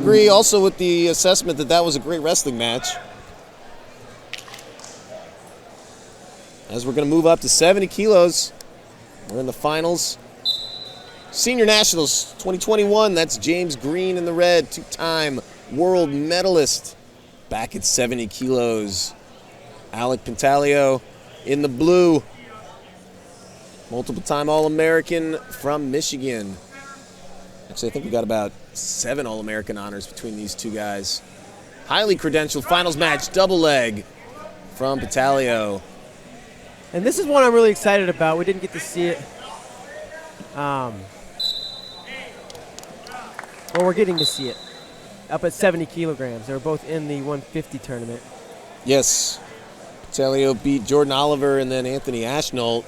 Agree also with the assessment that that was a great wrestling match. As we're going to move up to 70 kilos, we're in the finals. Senior Nationals 2021, that's James Green in the red, two-time world medalist, back at 70 kilos. Alec Pantaleo in the blue, multiple-time All-American from Michigan. Actually, I think we got about 7 All-American honors between these two guys. Highly credentialed finals match, double leg from Pantaleo. And this is one I'm really excited about. We didn't get to see it. Well, we're getting to see it. Up at 70 kilograms. They were both in the 150 tournament. Yes. Pantaleo beat Jordan Oliver and then Anthony Ashnault.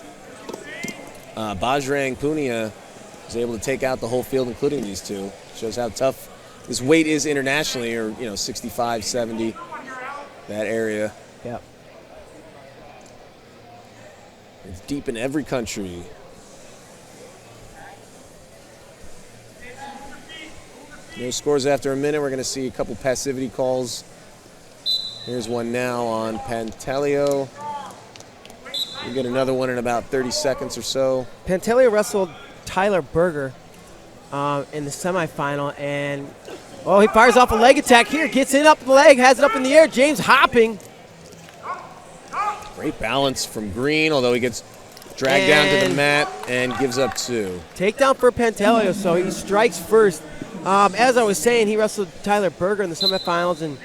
Bajrang Punia was able to take out the whole field, including these two. Shows how tough this weight is internationally, or 65, 70, that area. Yep. It's deep in every country. No scores after a minute. We're going to see a couple passivity calls. Here's one now on Pantaleo. We'll get another one in about 30 seconds or so. Pantaleo wrestled Tyler Berger in the semifinal, and he fires off a leg attack here. Gets it up the leg, has it up in the air. James hopping. Great balance from Green, although he gets dragged down to the mat and gives up 2. Takedown for Pantaleo, so he strikes first. As I was saying, he wrestled Tyler Berger in the semifinals and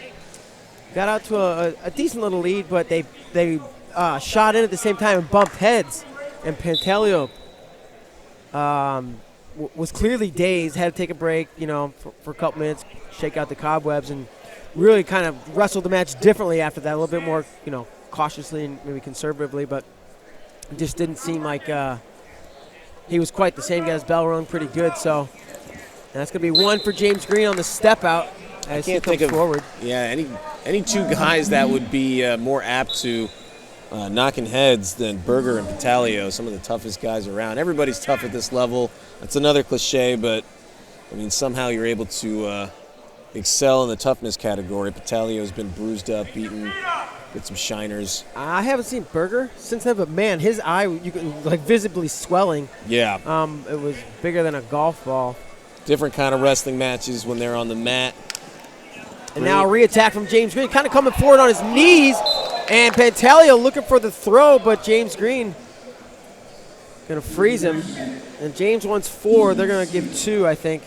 got out to a decent little lead, but they shot in at the same time and bumped heads. And Pantaleo was clearly dazed, had to take a break, for a couple minutes, shake out the cobwebs, and really kind of wrestled the match differently after that, a little bit more, cautiously and maybe conservatively, but it just didn't seem like he was quite the same. Got his bell rung pretty good, so and that's going to be one for James Green on the step out as he comes forward. Yeah, any two guys that would be more apt to knocking heads than Berger and Pantaleo, some of the toughest guys around. Everybody's tough at this level. That's another cliche, but somehow you're able to excel in the toughness category. Pantaleo's been bruised up, beaten, get some shiners. I haven't seen Berger since then, but man, his eye, you could visibly swelling. Yeah. It was bigger than a golf ball. Different kind of wrestling matches when they're on the mat. And now a re-attack from James Green, kind of coming forward on his knees. And Pantaleo looking for the throw, but James Green going to freeze him. And James wants 4. They're going to give 2, I think.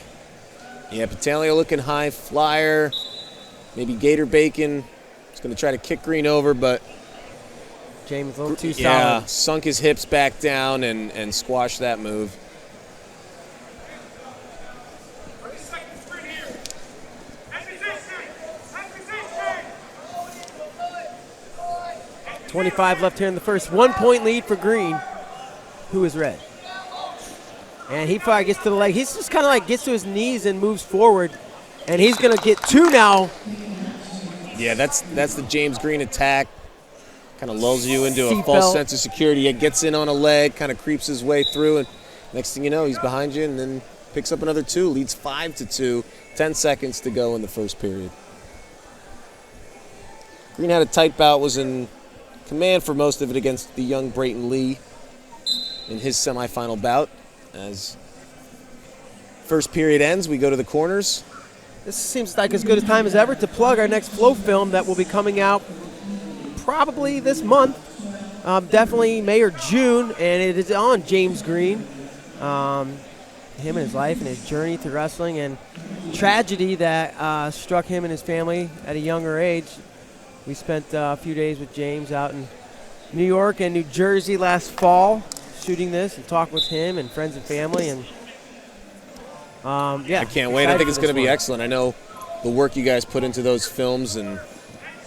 Yeah, Pantaleo looking high flyer. Maybe Gator Bacon. He's going to try to kick Green over, but James a little too solid. Yeah, sunk his hips back down and squashed that move. .25 left here in the first. 1-point lead for Green, who is red. And he finally gets to the leg. He's just kind of gets to his knees and moves forward. And he's going to get 2 now. Yeah, that's the James Green attack. Kind of lulls you into a false sense of security. He gets in on a leg, kind of creeps his way through, and next thing you know, he's behind you and then picks up another 2, leads 5-2. 10 seconds to go in the first period. Green had a tight bout, was in command for most of it against the young Brayton Lee in his semifinal bout. As first period ends, we go to the corners. This seems like as good a time as ever to plug our next Flow film that will be coming out probably this month, definitely May or June, and it is on James Green, him and his life and his journey through wrestling and tragedy that struck him and his family at a younger age. We spent a few days with James out in New York and New Jersey last fall shooting this and talked with him and friends and family. And I can't wait. I think it's going to be excellent. I know the work you guys put into those films, and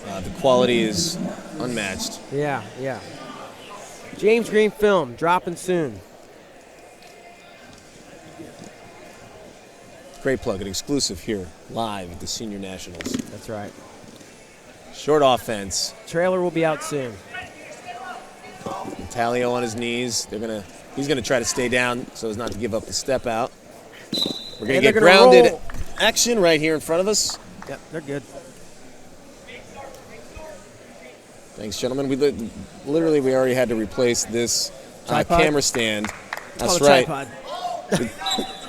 the quality is unmatched. Yeah. James Green film dropping soon. Great plug, an exclusive here, live at the Senior Nationals. That's right. Short offense. Trailer will be out soon. Pantaleo on his knees. He's gonna try to stay down so as not to give up the step out. We're gonna get grounded action right here in front of us. Yep, they're good. Thanks, gentlemen. We already had to replace this camera stand. That's right. Tripod.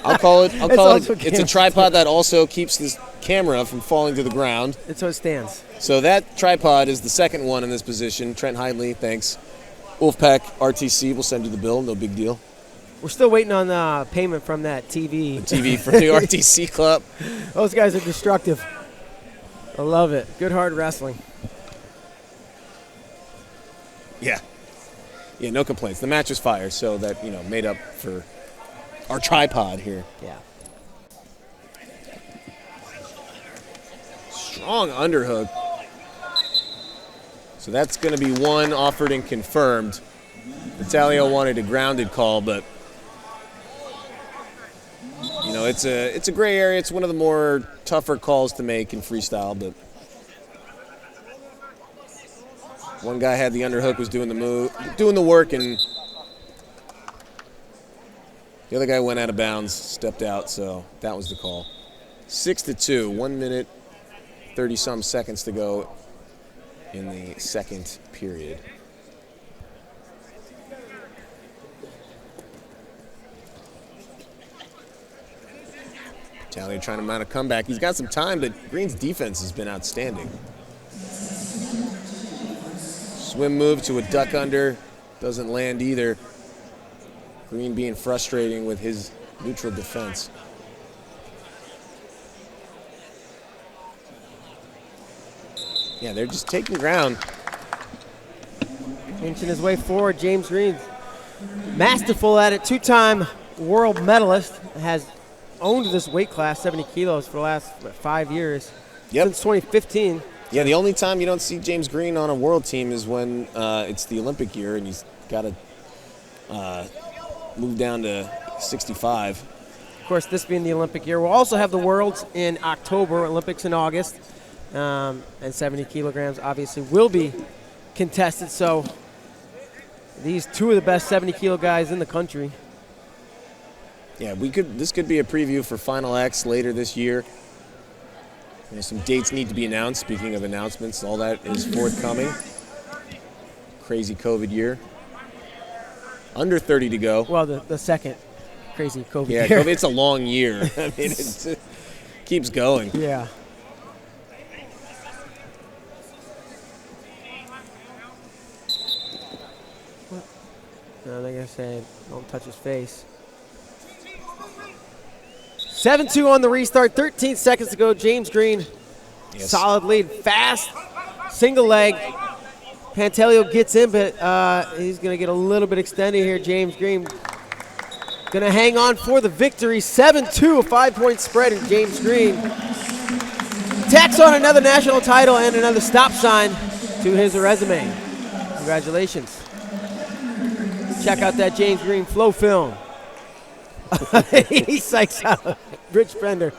I'll call it. It's a camera tripod that also keeps this camera from falling to the ground. It's so it stands. So that tripod is the second one in this position. Trent Hindley, thanks. Wolfpack RTC will send you the bill. No big deal. We're still waiting on payment from that TV. The TV from the RTC club. Those guys are destructive. I love it. Good hard wrestling. Yeah. Yeah, no complaints. The match was fire, so that, made up for our tripod here. Yeah. Strong underhook. So that's going to be one offered and confirmed. Vitalio wanted a grounded call, but it's a gray area. It's one of the more tougher calls to make in freestyle, but one guy had the underhook, was doing the work, and the other guy went out of bounds, stepped out, so that was the call. 6-2, 1 minute, 30-some seconds to go in the second period. Talia trying to mount a comeback. He's got some time, but Green's defense has been outstanding. Swim move to a duck under. Doesn't land either. Green being frustrating with his neutral defense. Yeah, they're just taking ground. Inching his way forward, James Green. Masterful at it, two-time world medalist. Has owned this weight class, 70 kilos, for the last 5 years. Yep. Since 2015. Yeah, the only time you don't see James Green on a world team is when it's the Olympic year and he's got to move down to 65. Of course, this being the Olympic year, we'll also have the Worlds in October, Olympics in August, and 70 kilograms obviously will be contested. So these two of the best 70-kilo guys in the country. Yeah, this could be a preview for Final X later this year. Some dates need to be announced. Speaking of announcements, all that is forthcoming. Crazy COVID year. Under 30 to go. Well, the second crazy COVID year. Yeah, it's a long year. I mean, it keeps going. Yeah. No, they're going to say, don't touch his face. 7-2 on the restart, 13 seconds to go. James Green, yes. Solid lead, fast, single leg. Pantaleo gets in, but he's going to get a little bit extended here. James Green going to hang on for the victory. 7-2, a 5-point spread, and James Green tacks on another national title and another stop sign to his resume. Congratulations. Check out that James Green flow film. He psychs out Rich Bender.